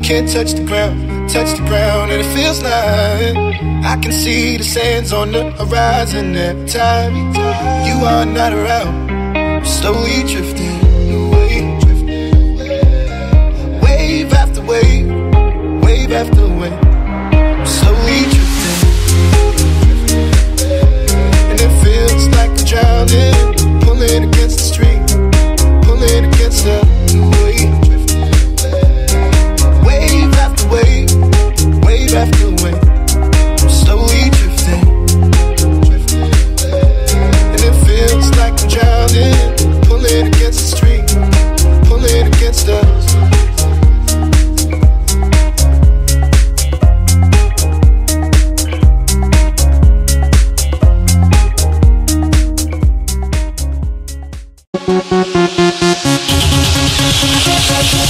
Can't touch the ground, and it feels like I can see the sands on the horizon every time you are not around. I'm slowly drifting away, wave after wave, wave after wave. I'm slowly drifting, and it feels like I'm drowning, pulling against the stream, pulling against the wave. Wave after wave, wave after wave, I'm slowly drifting, and it feels like I'm drowning, pulling against the stream, pulling against us.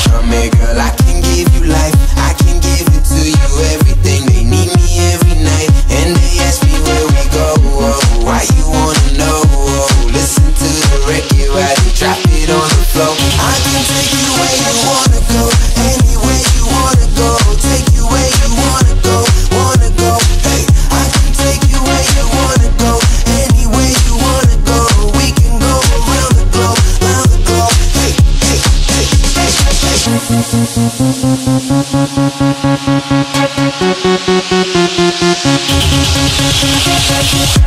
Come here, girl, I can give you life. I can give it to you, everything. They need me every night, and they ask me where we go. Oh, why you wanna know? Oh, listen to the record while they drop it on the floor. I can take you where you wanna go, anywhere you wanna go. Take you where you wanna go, wanna go. Hey, I can take you where you wanna go, anywhere you wanna go. We can go around the globe, round the globe. Hey, hey, hey, hey, hey, hey.